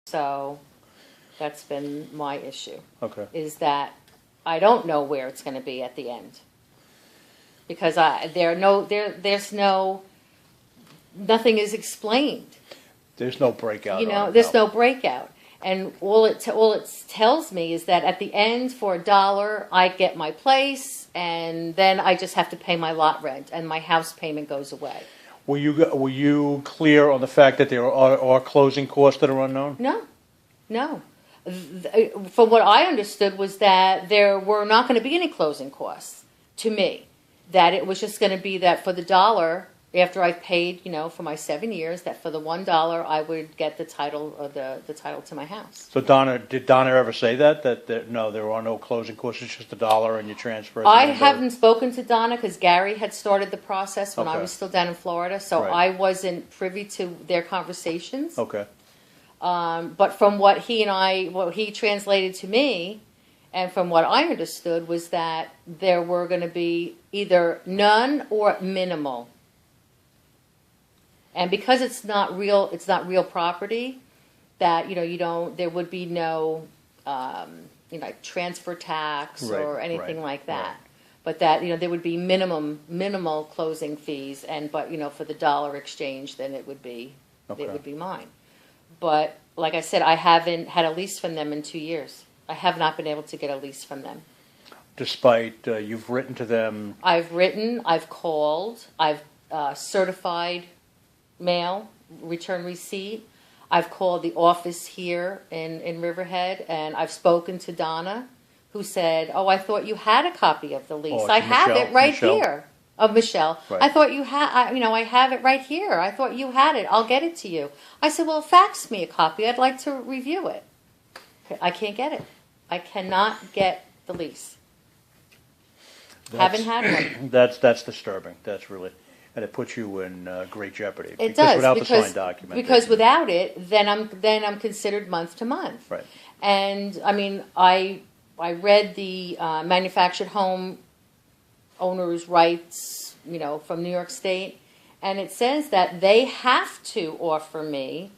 So that's been my issue. Okay. Is that I don't know where it's going to be at the end. Because nothing is explained. There's no breakout. There's no breakout. And all it tells me is that at the end, for $1, I get my place, and then I just have to pay my lot rent, and my house payment goes away. Were you clear on the fact that there are closing costs that are unknown? No. From what I understood was that there were not going to be any closing costs to me. That it was just going to be that for the $1, after I paid, for my 7 years, that for the $1 I would get the title or the title to my house. So did Donna ever say that no, there are no closing costs, it's just $1 and you transfer it? I haven't spoken to Donna because Gary had started the process when I was still down in Florida, so Right. I wasn't privy to their conversations. Okay. But from what he translated to me, and from what I understood, was that there were going to be either none or minimal. And because it's not real property, that there would be no transfer tax or anything like that. Right. But that there would be minimal closing fees, but for the $1 exchange, then it would be mine. But like I said, I haven't had a lease from them in 2 years. I have not been able to get a lease from them. Despite you've written to them. I've written, I've called, I've certified mail, return receipt. I've called the office here in Riverhead, and I've spoken to Donna, who said, "Oh, I thought you had a copy of the lease. I have it right here." Of Michelle. Right. I thought you had, I have it right here. I thought you had it. I'll get it to you. I said, well, fax me a copy. I'd like to review it. I can't get it. I cannot get the lease. Haven't had one. That's disturbing. That's really, and it puts you in great jeopardy. It does without the signed document. Because without it, then I'm considered month to month. Right. And I read the manufactured home owners' rights, from New York State, and it says that they have to offer me,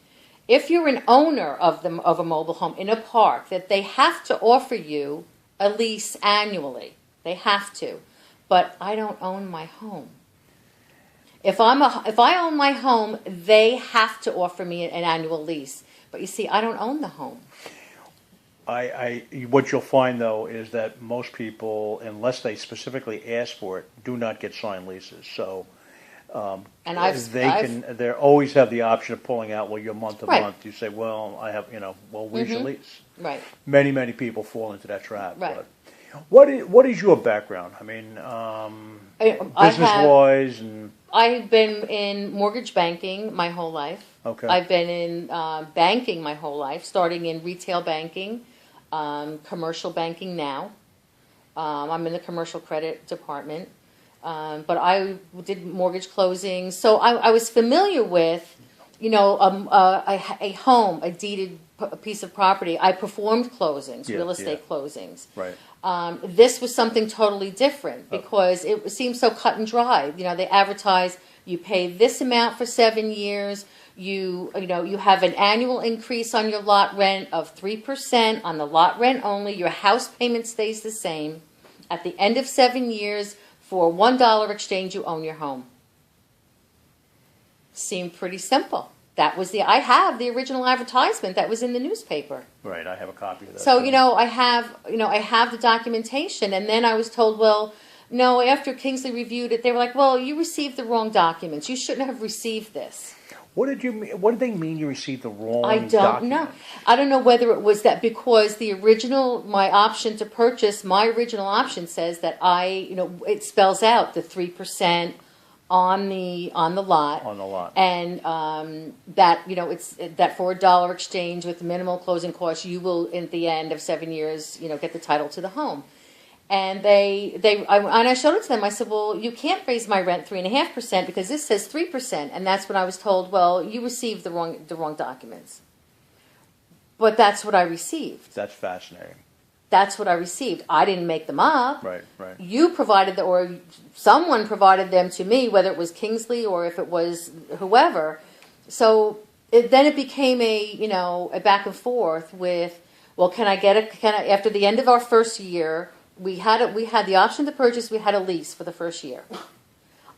if you're an owner of a mobile home in a park, that they have to offer you a lease annually. They have to, but I don't own my home. If I own my home, they have to offer me an annual lease. But you see, I don't own the home. What you'll find though is that most people, unless they specifically ask for it, do not get signed leases. So, they always have the option of pulling out. Well, you're month to month. You say, well, I have, where's your lease? Right. Many people fall into that trap. Right. But what is your background? I mean, business-wise and. I've been in mortgage banking my whole life. Okay. I've been in banking my whole life, starting in retail banking, commercial banking now. I'm in the commercial credit department. But I did mortgage closings. So I was familiar with, a home, a deeded piece of property. I performed closings, real estate closings. Right. This was something totally different because it seemed so cut and dry. They advertise you pay this amount for 7 years. You have an annual increase on your lot rent of 3% on the lot rent only. Your house payment stays the same. At the end of 7 years, for $1 exchange, you own your home. Seemed pretty simple. I have the original advertisement that was in the newspaper. Right, I have a copy of that. So, I have the documentation, and then I was told, well, no, after Kingsley reviewed it, they were like, well, you received the wrong documents. You shouldn't have received this. What did they mean you received the wrong document? I don't know. I don't know whether it was that because my option to purchase, my original option says that it spells out the 3% on the lot. On the lot. And that it's that for $1 exchange with minimal closing costs, you will at the end of 7 years get the title to the home. And I showed it to them. I said, well, you can't raise my rent 3.5% because this says 3%. And that's when I was told, well, you received the wrong documents. But that's what I received. That's fascinating. That's what I received. I didn't make them up. Right. You provided or someone provided them to me, whether it was Kingsley or if it was whoever. So then it became a back and forth with, well, after the end of our first year, we had the option to purchase, we had a lease for the first year.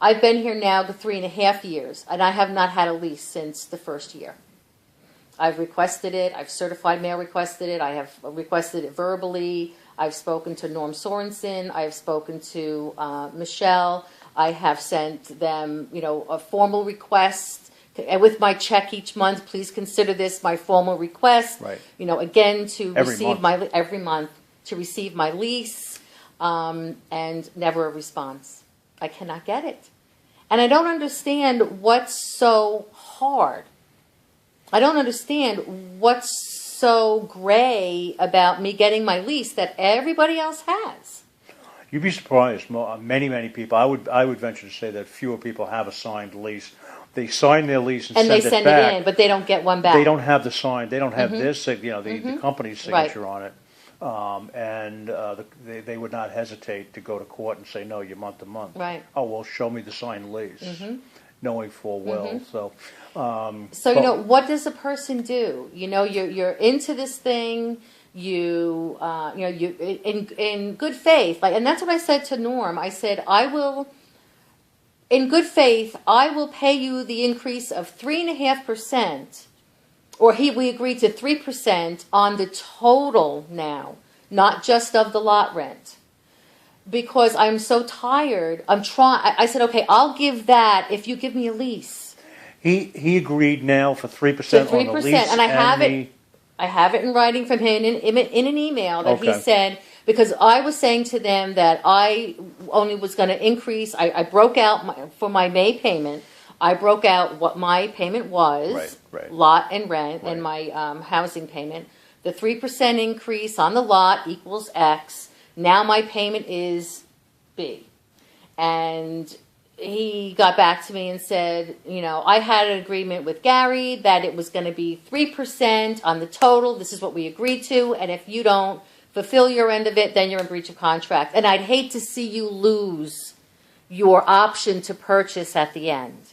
I've been here now for 3.5 years, and I have not had a lease since the first year. I've requested it. I've certified mail requested it. I have requested it verbally. I've spoken to Norm Sorensen. I've spoken to Michelle. I have sent them, a formal request. And with my check each month, please consider this my formal request. Right. Again, to Every receive month. every month to receive my lease, and never a response. I cannot get it. And I don't understand what's so hard. I don't understand what's so gray about me getting my lease that everybody else has. You'd be surprised. Many people. I would venture to say that fewer people have a signed lease. They sign their lease and they send send it back. it in, but they don't get one back. They don't have the sign. They don't have the company's signature on it. They would not hesitate to go to court and say, no, you're month to month. Right. Oh, well, show me the signed lease, knowing full well. So, what does a person do? You're into this thing. You in good faith, and that's what I said to Norm. I said, in good faith, I will pay you the increase of 3.5%, we agreed to 3% on the total now, not just of the lot rent. Because I'm so tired. I said, okay, I'll give that if you give me a lease. He agreed now for 3% on the lease, and I have it in writing from him in an email that he said, because I was saying to them that I only was going to increase. I broke out for my May payment. I broke out what my payment was, lot and rent, and my housing payment. The 3% increase on the lot equals X. Now my payment is B. And he got back to me and said, I had an agreement with Gary that it was going to be 3% on the total. This is what we agreed to. And if you don't fulfill your end of it, then you're in breach of contract. And I'd hate to see you lose your option to purchase at the end.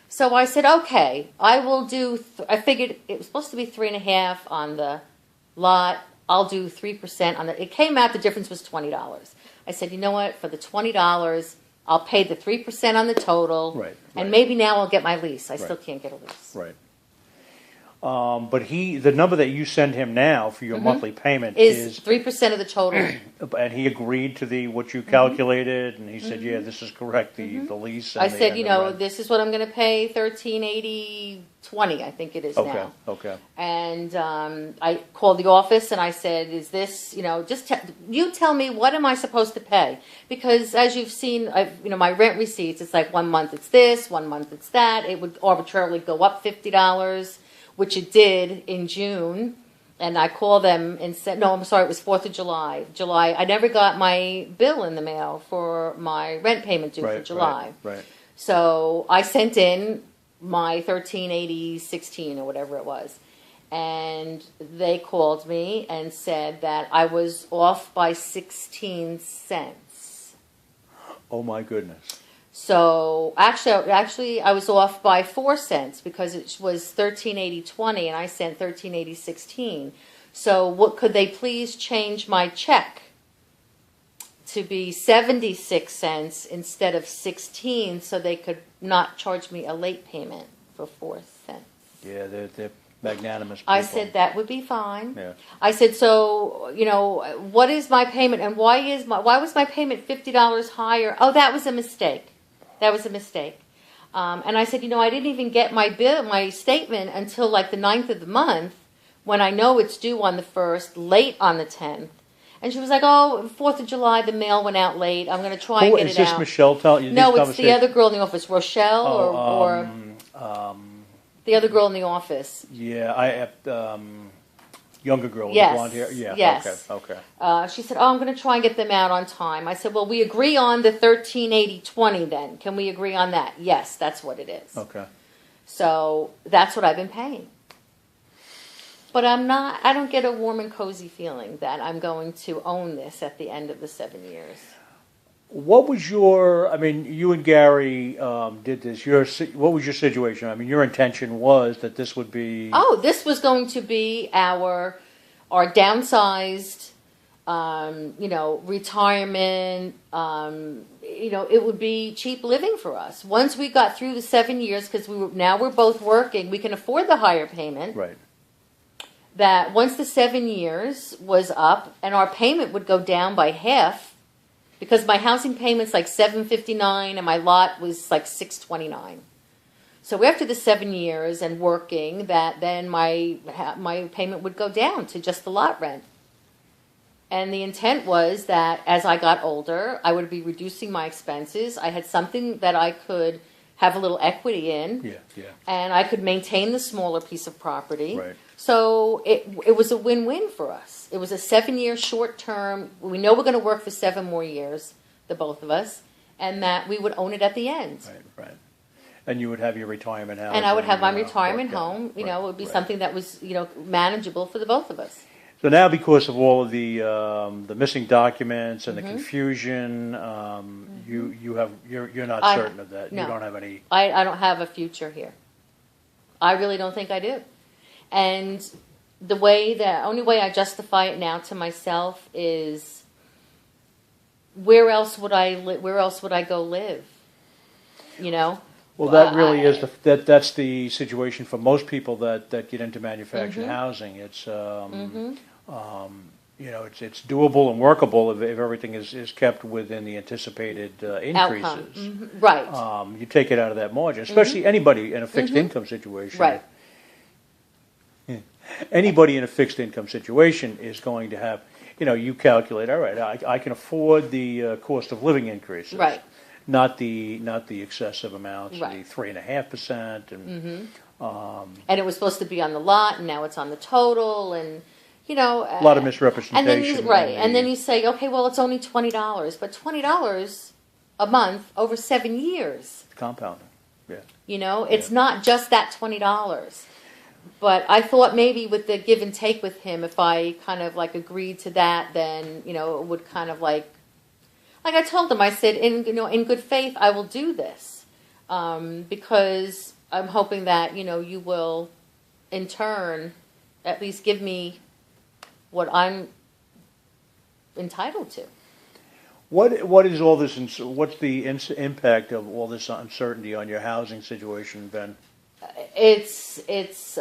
So I said, okay, I will do, I figured it was supposed to be 3.5 on the lot. I'll do 3% on it came out, the difference was $20. I said, you know what, for the $20, I'll pay the 3% on the total, and maybe now I'll get my lease. I still can't get a lease. Right. But the number that you send him now for your monthly payment is 3% of the total. And he agreed to what you calculated, and he said, "Yeah, this is correct." The lease. And I said, this is what I'm going to pay, $13.80.20, I think it is now. Okay. And I called the office and I said, "Is this, you tell me, what am I supposed to pay?" Because as you've seen, my rent receipts, it's like 1 month it's this, 1 month it's that. It would arbitrarily go up $50. Which it did in June, and I called them and said, no, I'm sorry, it was 4th of July. I never got my bill in the mail for my rent payment due for July. Right. So I sent in my $13.80.16 or whatever it was, and they called me and said that I was off by 16 cents. Oh my goodness. So actually, I was off by 4 cents because it was $13.80.20, and I sent $13.80.16. So, what could they please change my check to be 76 cents instead of 16, so they could not charge me a late payment for 4 cents? Yeah, they're magnanimous people. I said that would be fine. Yeah. I said, so what is my payment, and why was my payment $50 higher? Oh, that was a mistake. That was a mistake. And I said, I didn't even get my statement until like the 9th of the month, when I know it's due on the 1st, late on the 10th. And she was like, 4th of July, the mail went out late. I'm going to try and get it out. Is this Michelle telling you? No, it's the other girl in the office, Rochelle, or the other girl in the office. Yeah, younger girl with blonde hair. Yeah. Yes. Okay. She said, I'm going to try and get them out on time. I said, well, we agree on the $13.80.20 then. Can we agree on that? Yes, that's what it is. Okay. So that's what I've been paying. But I don't get a warm and cozy feeling that I'm going to own this at the end of the 7 years. What was your, I mean, you and Gary did this, what was your situation? I mean, your intention was that this would be. Oh, this was going to be our downsized, retirement. It would be cheap living for us. Once we got through the 7 years, because we're both working, we can afford the higher payment. Right. That once the 7 years was up, and our payment would go down by half, because my housing payment's like $759 and my lot was like $629. So after the 7 years and working, then my payment would go down to just the lot rent. And the intent was that as I got older, I would be reducing my expenses. I had something that I could have a little equity in. Yeah. And I could maintain the smaller piece of property. Right. So it was a win-win for us. It was a 7-year short term. We know we're going to work for 7 more years, the both of us, and that we would own it at the end. Right. And you would have your retirement house. And I would have my retirement home. It would be something that was, manageable for the both of us. So now, because of all of the missing documents and the confusion, you're not certain of that. No. You don't have any. I don't have a future here. I really don't think I do. And the only way I justify it now to myself is, where else would I go live? Well, that really is that's the situation for most people that get into manufactured housing. It's it's doable and workable if everything is kept within the anticipated increases. Right. You take it out of that margin, especially anybody in a fixed income situation. Right. Anybody in a fixed income situation is going to have, you calculate, all right, I can afford the cost of living increases. Right. Not the excessive amounts, right. the 3.5%, and it was supposed to be on the lot, and now it's on the total, and a lot of misrepresentation. And then you say, okay, well, it's only $20, but $20 a month over 7 years. Compounding, yeah. It's not just that $20. But I thought maybe with the give and take with him, if I kind of like agreed to that, then it would kind of like I told him, I said, in good faith, I will do this, because I'm hoping that you will, in turn, at least give me what I'm entitled to. What is all this? What's the impact of all this uncertainty on your housing situation, Ben? It's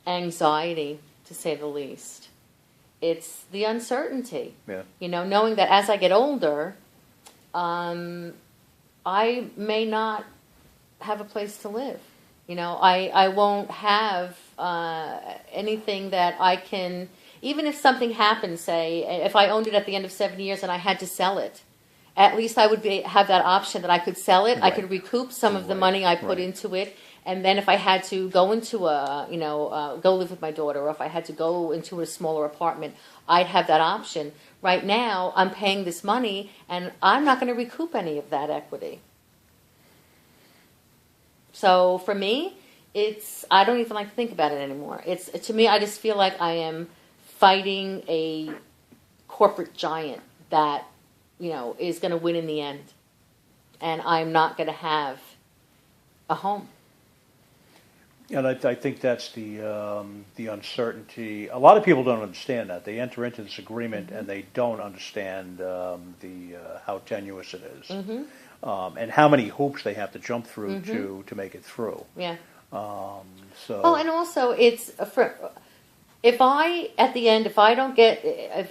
anxiety, to say the least. It's the uncertainty. Yeah. Knowing that as I get older, I may not have a place to live. I won't have anything that I can, even if something happens, say, if I owned it at the end of 7 years and I had to sell it, at least I would have that option that I could sell it. Right. I could recoup some of the money I put into it. And then if I had to go into go live with my daughter, or if I had to go into a smaller apartment, I'd have that option. Right now, I'm paying this money, and I'm not going to recoup any of that equity. So for me, I don't even like to think about it anymore. To me, I just feel like I am fighting a corporate giant that is going to win in the end, and I'm not going to have a home. And I think that's the uncertainty. A lot of people don't understand that. They enter into this agreement and they don't understand how tenuous it is, and how many hoops they have to jump through to make it through. Yeah. And also if I don't get,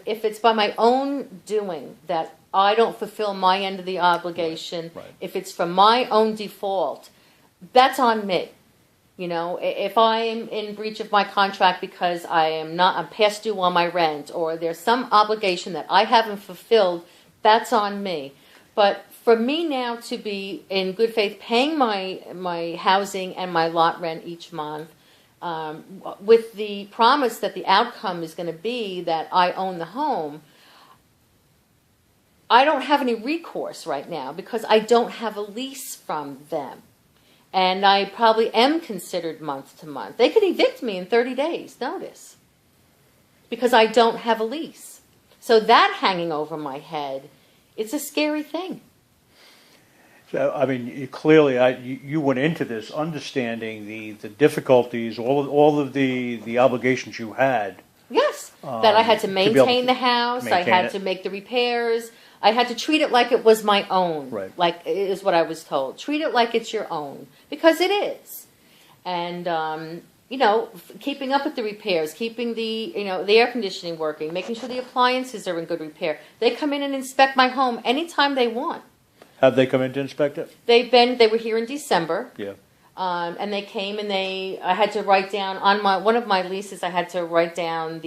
if it's by my own doing that I don't fulfill my end of the obligation, right. If it's from my own default, that's on me. If I'm in breach of my contract because I'm past due on my rent, or there's some obligation that I haven't fulfilled, that's on me. But for me now to be in good faith paying my housing and my lot rent each month, with the promise that the outcome is going to be that I own the home, I don't have any recourse right now because I don't have a lease from them. And I probably am considered month to month. They could evict me in 30 days notice because I don't have a lease. So that hanging over my head, it's a scary thing. So, I mean, you went into this understanding the difficulties, all of the obligations you had. Yes, that I had to be able to maintain the house, I maintain had it. to make the repairs, I had to treat it like it was my own. Right. Like, is what I was told. Treat it like it's your own, because it is. And, you know, keeping up with the repairs, keeping the air conditioning working, making sure the appliances are in good repair. They come in and inspect my home anytime they want. Have they come in to inspect it? They were here in December. Yeah. And they came and I had to write down on one of my leases. I had to write down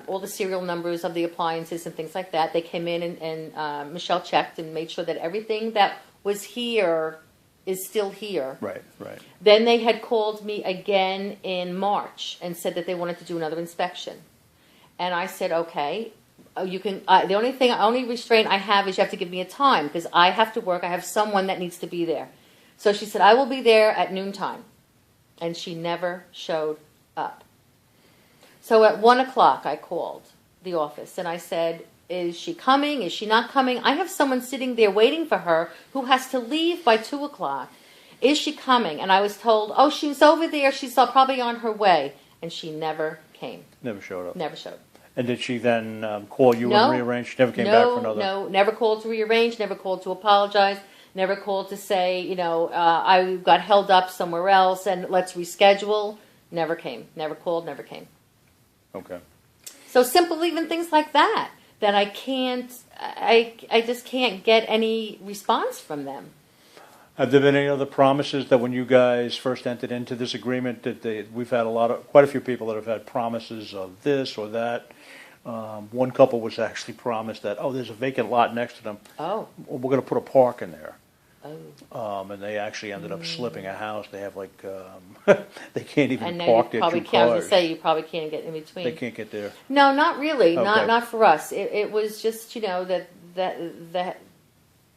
all the serial numbers of the appliances and things like that. They came in and Michelle checked and made sure that everything that was here is still here. Right. Right. Then they had called me again in March and said that they wanted to do another inspection. And I said, okay, you can. The only restraint I have is you have to give me a time because I have to work. I have someone that needs to be there. So she said, I will be there at noontime. And she never showed up. So at 1 o'clock, I called the office and I said, is she coming? Is she not coming? I have someone sitting there waiting for her who has to leave by 2 o'clock. Is she coming? And I was told, oh, she's over there. She's probably on her way. And she never came. Never showed up. Never showed. And did she then call you No. and rearrange? She never came back for another? No, never called to rearrange, never called to apologize, never called to say, I got held up somewhere else and let's reschedule. Never came. Never called, never came. Okay. So simple even things like that I just can't get any response from them. Have there been any other promises that when you guys first entered into this agreement that we've had quite a few people that have had promises of this or that. One couple was actually promised that, there's a vacant lot next to them. Oh. We're going to put a park in there. Oh. And they actually ended up slipping a house. They have they can't even And park then their two I was going cars. to say, you probably can't get in between. They can't get there. No, not really. Okay. Not for us. It was just, that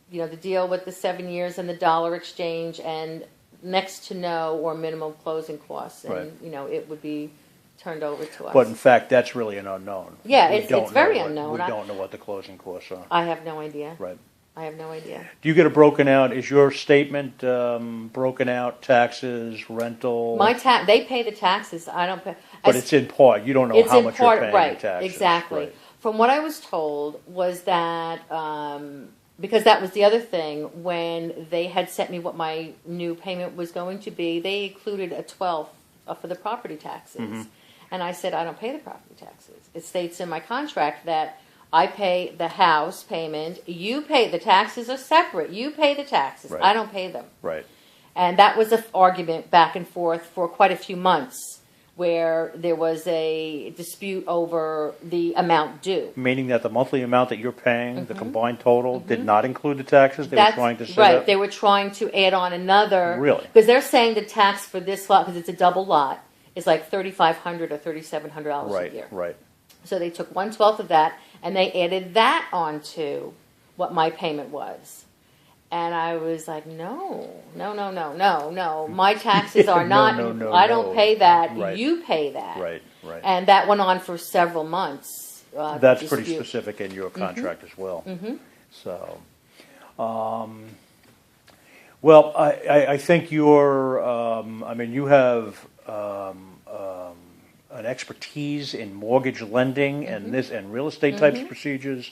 the deal with the 7 years and the dollar exchange and next to no or minimum closing costs. And, Right. it would be turned over to us. But in fact, that's really an unknown. Yeah, We it's don't know very what- unknown. We don't know what the closing costs are. I have no idea. Right. I have no idea. Do you get it broken out? Is your statement broken out? Taxes, rental? They pay the taxes. I don't pay. But it's in part. You don't know It's how in much part, you're paying right? in taxes. Exactly. Right. From what I was told was that because that was the other thing when they had sent me what my new payment was going to be, they included a 12th for the property taxes, Mm-hmm. and I said I don't pay the property taxes. It states in my contract that I pay the house payment. You pay the taxes are separate. You pay the taxes. Right. I don't pay them. Right. And that was an argument back and forth for quite a few months where there was a dispute over the amount due. Meaning that the monthly amount that you're paying, the combined total, did not include the taxes? They were trying to set right. up? They were trying to add on another. Really? Because they're saying the tax for this lot, because it's a double lot, is like $3,500 or $3,700 a year. Right. So they took 1/12 of that and they added that onto what my payment was. And I was like, no. My taxes are not, No, I don't pay that. Right. You pay that. Right. And that went on for several months. That's pretty dispute. specific in your contract as well. Mm-hmm. So, well, I think you're, you have an expertise in mortgage lending and real estate types of procedures.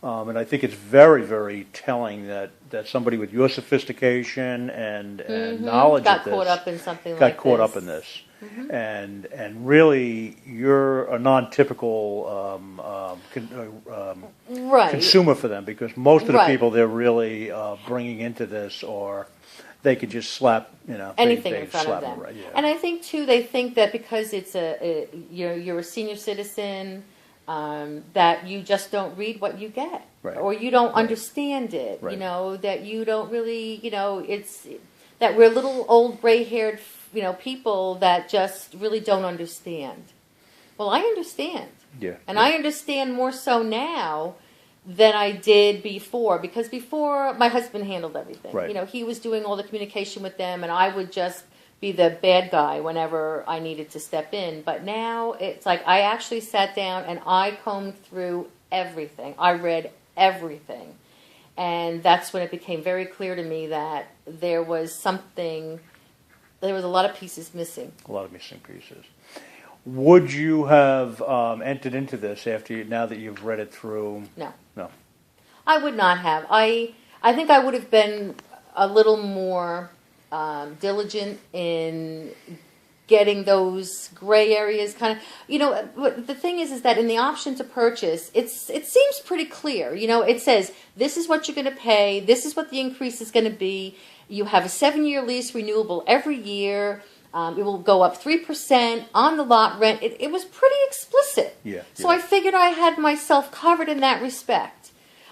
And I think it's very, very telling that somebody with your sophistication and knowledge got of this caught up in something got like caught this. up in this. And really, you're a non-typical Right. consumer for them because most of the Right. people they're really bringing into this or they could just slap, Anything they in front of slap them. right, yeah. And I think too, they think that because it's you're a senior citizen, that you just don't read what you get, Right. or you don't understand it. Right. That you don't really, it's that we're little old gray-haired, people that just really don't understand. Well, I understand, Yeah. and I understand more so now than I did before, because before my husband handled everything. Right. He was doing all the communication with them, and I would just be the bad guy whenever I needed to step in. But now it's like I actually sat down and I combed through everything. I read everything. And that's when it became very clear to me that there was a lot of pieces missing. A lot of missing pieces. Would you have entered into this now that you've read it through? No. No. I would not have. I think I would have been a little more diligent in getting those gray areas kind of, but the thing is that in the option to purchase, it seems pretty clear. It says, this is what you're going to pay, this is what the increase is going to be, you have a 7-year lease renewable every year, it will go up 3% on the lot rent. It was pretty explicit. Yeah. So I figured I had myself covered in that respect.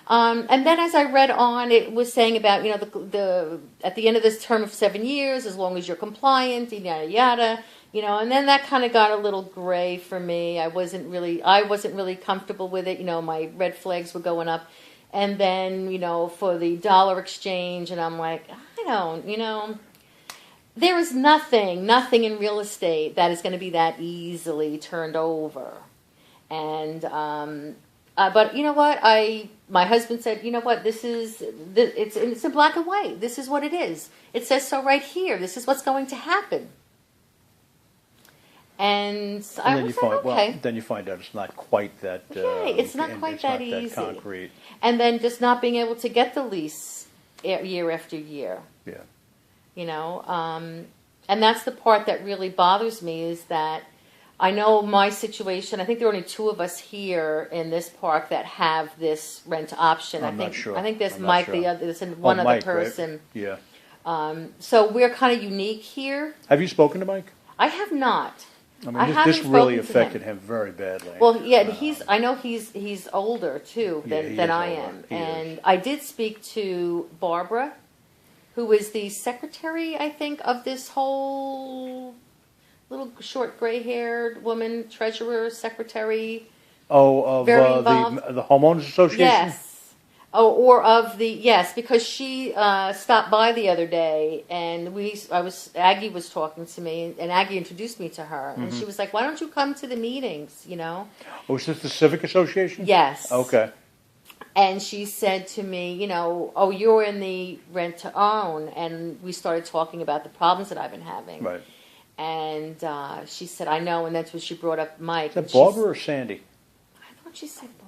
And then as I read on, it was saying about, the at the end of this term of 7 years, as long as you're compliant, yada, yada, and then that kind of got a little gray for me. I wasn't really comfortable with it. My red flags were going up. And then, for the dollar exchange, and I'm like, there is nothing in real estate that is going to be that easily turned over. And, but you know what? My husband said, it's in black and white. This is what it is. It says so right here. This is what's going to happen. And I was like, okay. Then you find out it's not quite that. It's not quite that easy. That concrete. And then just not being able to get the lease year after year. Yeah. And that's the part that really bothers me is that I know my situation. I think there are only 2 of us here in this park that have this rent option. I'm not sure. I think there's I'm Mike, not sure. there's one other Mike, person. right? Yeah. So we're kind of unique here. Have you spoken to Mike? I have not. I mean, this really affected him very badly. Well, yeah, I know he's older too than I am, and I did speak to Barbara, who is the secretary, I think, of this whole little short gray-haired woman, treasurer, secretary. Oh, of the homeowners association. Yes. Oh, or of yes, because she stopped by the other day, and Aggie was talking to me, and Aggie introduced me to her, and she was like, "Why don't you come to the meetings?" Oh, is this the Civic Association? Yes. Okay. And she said to me, "Oh, you're in the rent to own," and we started talking about the problems that I've been having. Right. And she said, "I know," and that's when she brought up Mike. Is that Barbara or Sandy? I thought she said Barbara.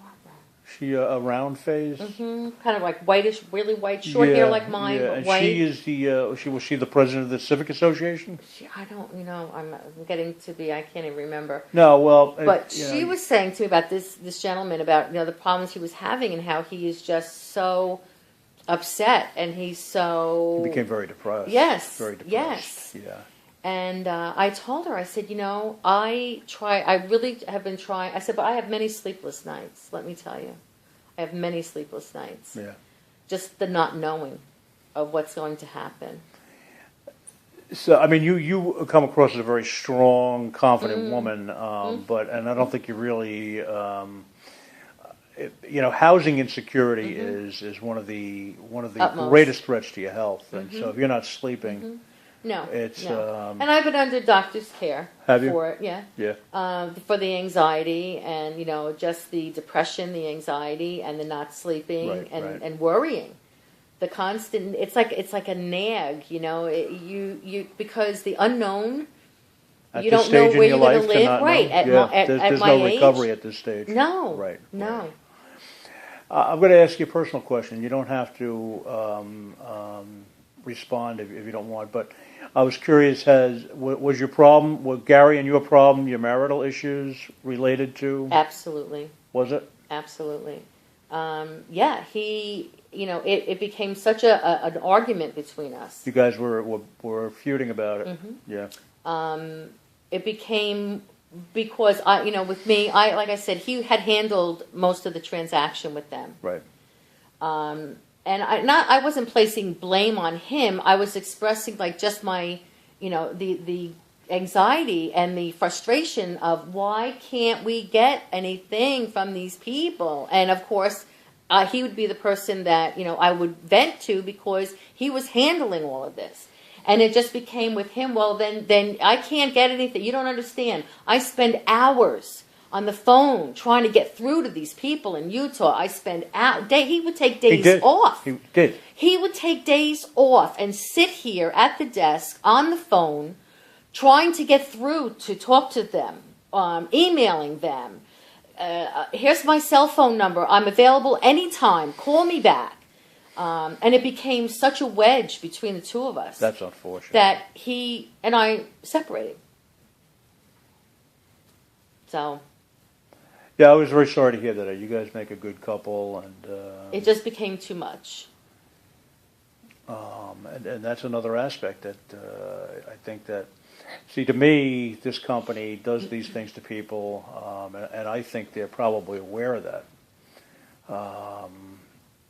She a round face? Mm-hmm. Kind of like whitish, really white, short hair like mine, but and white. she is was she the president of the Civic Association? I don't, I'm getting to be, I can't even remember. No, well, but she was saying to me about this gentleman about the problems he was having and how he is just so upset and he became very depressed. Yes, very depressed. Yes, yeah. And I told her, I said, I really have been trying. I said, but I have many sleepless nights. Let me tell you, I have many sleepless nights. Yeah. Just the not knowing of what's going to happen. So, I mean, you come across as a very strong, confident woman, but I don't think you really, housing insecurity is one of the Utmost. greatest threats to your health, and so if you're not sleeping. No, it's and I've been under doctor's care for it. Yeah, for the anxiety and just the depression, the anxiety, and the not sleeping and worrying, the constant. It's like a nag, you because the unknown. You don't know where you're going to live, right? There's no recovery at this stage. No, right? No. I'm going to ask you a personal question. You don't have to respond if you don't want, but I was curious, was your problem, was Gary and your problem, your marital issues related to? Absolutely. Was it? Absolutely. Yeah, it became such an argument between us. You guys were feuding about it. Yeah. It became, because with me, like I said, he had handled most of the transaction with them. Right. And I wasn't placing blame on him. I was expressing just my, the anxiety and the frustration of why can't we get anything from these people? And of course, he would be the person that, I would vent to because he was handling all of this. And it just became with him, well, then I can't get anything. You don't understand. I spend hours on the phone trying to get through to these people in Utah. I spend he would take He days did. off. He did. He would take days off and sit here at the desk on the phone trying to get through to talk to them, emailing them. Here's my cell phone number. I'm available anytime. Call me back. And it became such a wedge between the two of us. That's unfortunate. That he and I separated. So. Yeah, I was very sorry to hear that. You guys make a good couple, and It just became too much. and that's another aspect that I think that. See, to me, this company does these things to people, and I think they're probably aware of that.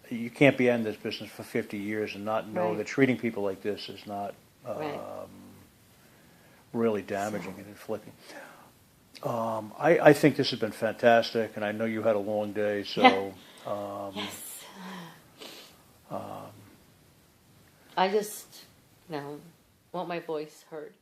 You can't be in this business for 50 years and not know Right. that treating people like this is not Right. really damaging and inflicting. I think this has been fantastic, and I know you had a long day, so. Yes. I just, want my voice heard.